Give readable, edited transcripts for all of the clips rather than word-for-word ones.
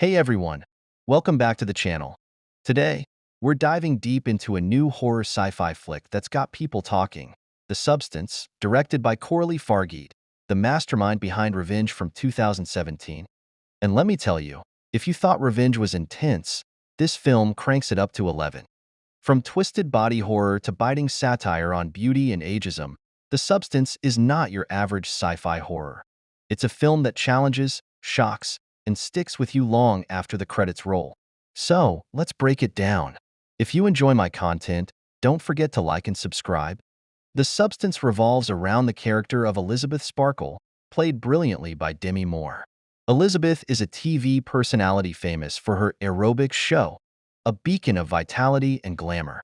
Hey everyone, welcome back to the channel. Today, we're diving deep into a new horror sci-fi flick that's got people talking. The Substance, directed by Coralie Fargeat, the mastermind behind Revenge from 2017. And let me tell you, if you thought Revenge was intense, this film cranks it up to 11. From twisted body horror to biting satire on beauty and ageism, The Substance is not your average sci-fi horror. It's a film that challenges, shocks, and sticks with you long after the credits roll. So, let's break it down. If you enjoy my content, don't forget to like and subscribe. The Substance revolves around the character of Elisabeth Sparkle, played brilliantly by Demi Moore. Elisabeth is a TV personality famous for her aerobics show, a beacon of vitality and glamour.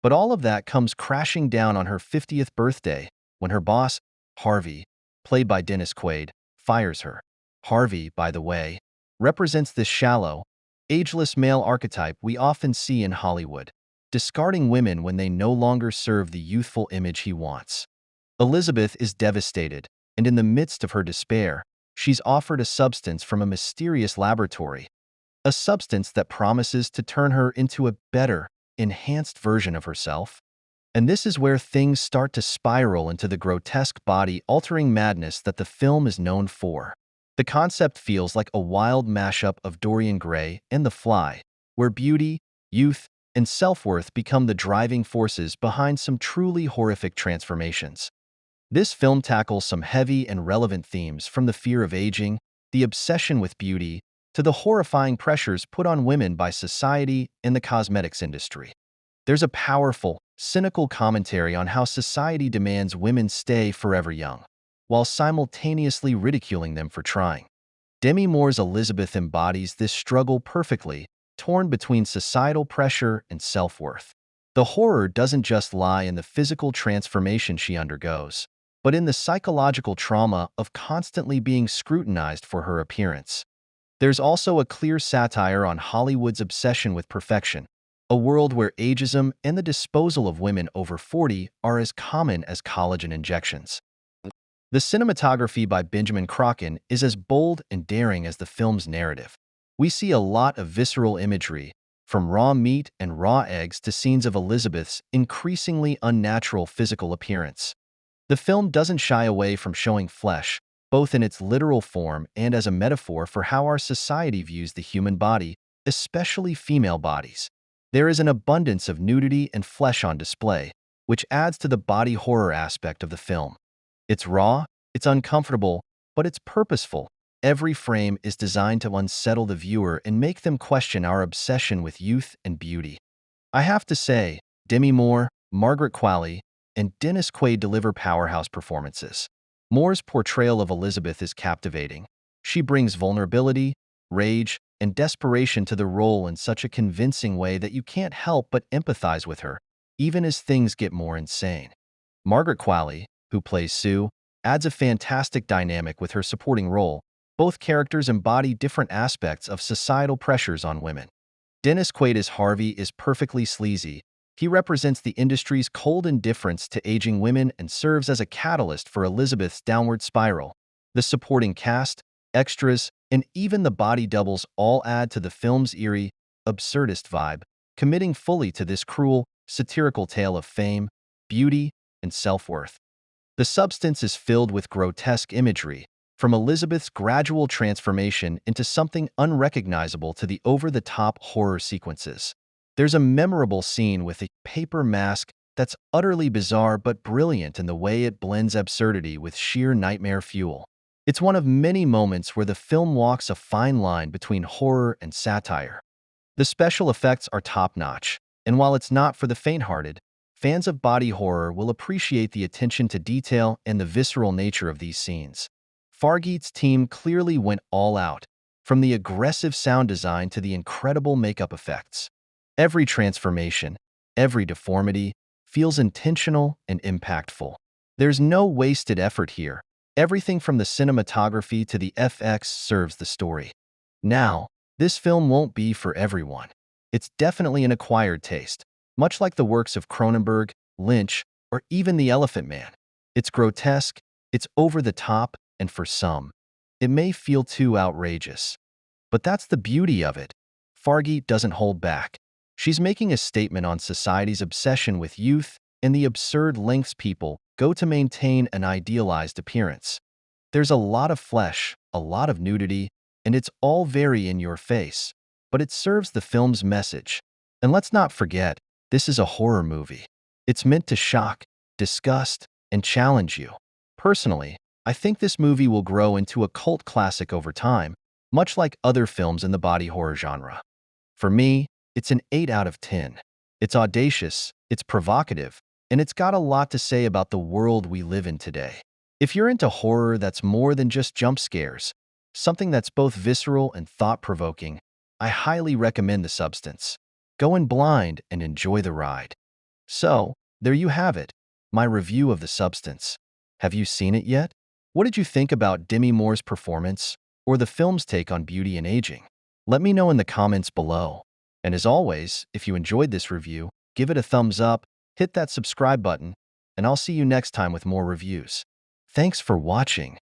But all of that comes crashing down on her 50th birthday when her boss, Harvey, played by Quaid, fires her. Harvey, by the way, represents this shallow, ageless male archetype we often see in Hollywood, discarding women when they no longer serve the youthful image he wants. Elisabeth is devastated, and in the midst of her despair, she's offered a substance from a mysterious laboratory, a substance that promises to turn her into a better, enhanced version of herself. And this is where things start to spiral into the grotesque body-altering madness that the film is known for. The concept feels like a wild mashup of Dorian Gray and The Fly, where beauty, youth, and self-worth become the driving forces behind some truly horrific transformations. This film tackles some heavy and relevant themes, from the fear of aging, the obsession with beauty, to the horrifying pressures put on women by society and the cosmetics industry. There's a powerful, cynical commentary on how society demands women stay forever young, while simultaneously ridiculing them for trying. Demi Moore's Elisabeth embodies this struggle perfectly, torn between societal pressure and self-worth. The horror doesn't just lie in the physical transformation she undergoes, but in the psychological trauma of constantly being scrutinized for her appearance. There's also a clear satire on Hollywood's obsession with perfection, a world where ageism and the disposal of women over 40 are as common as collagen injections. The cinematography by Benjamin Crocken is as bold and daring as the film's narrative. We see a lot of visceral imagery, from raw meat and raw eggs to scenes of Elisabeth's increasingly unnatural physical appearance. The film doesn't shy away from showing flesh, both in its literal form and as a metaphor for how our society views the human body, especially female bodies. There is an abundance of nudity and flesh on display, which adds to the body horror aspect of the film. It's raw, it's uncomfortable, but it's purposeful. Every frame is designed to unsettle the viewer and make them question our obsession with youth and beauty. I have to say, Demi Moore, Margaret Qualley, and Quaid deliver powerhouse performances. Moore's portrayal of Elisabeth is captivating. She brings vulnerability, rage, and desperation to the role in such a convincing way that you can't help but empathize with her, even as things get more insane. Margaret Qualley, who plays Sue, adds a fantastic dynamic with her supporting role. Both characters embody different aspects of societal pressures on women. Quaid as Harvey is perfectly sleazy. He represents the industry's cold indifference to aging women and serves as a catalyst for Elisabeth's downward spiral. The supporting cast, extras, and even the body doubles all add to the film's eerie, absurdist vibe, committing fully to this cruel, satirical tale of fame, beauty, and self-worth. The Substance is filled with grotesque imagery, from Elisabeth's gradual transformation into something unrecognizable to the over-the-top horror sequences. There's a memorable scene with a paper mask that's utterly bizarre but brilliant in the way it blends absurdity with sheer nightmare fuel. It's one of many moments where the film walks a fine line between horror and satire. The special effects are top-notch, and while it's not for the faint-hearted, fans of body horror will appreciate the attention to detail and the visceral nature of these scenes. Fargeat's team clearly went all out, from the aggressive sound design to the incredible makeup effects. Every transformation, every deformity, feels intentional and impactful. There's no wasted effort here. Everything from the cinematography to the FX serves the story. Now, this film won't be for everyone. It's definitely an acquired taste, much like the works of Cronenberg, Lynch, or even The Elephant Man. It's grotesque, it's over the top, and for some, it may feel too outrageous. But that's the beauty of it. Fargeat doesn't hold back. She's making a statement on society's obsession with youth and the absurd lengths people go to maintain an idealized appearance. There's a lot of flesh, a lot of nudity, and it's all very in your face. But it serves the film's message. And let's not forget, this is a horror movie. It's meant to shock, disgust, and challenge you. Personally, I think this movie will grow into a cult classic over time, much like other films in the body horror genre. For me, it's an 8 out of 10. It's audacious, it's provocative, and it's got a lot to say about the world we live in today. If you're into horror that's more than just jump scares, something that's both visceral and thought-provoking, I highly recommend The Substance. Go in blind and enjoy the ride. So, there you have it, my review of The Substance. Have you seen it yet? What did you think about Demi Moore's performance or the film's take on beauty and aging? Let me know in the comments below. And as always, if you enjoyed this review, give it a thumbs up, hit that subscribe button, and I'll see you next time with more reviews. Thanks for watching.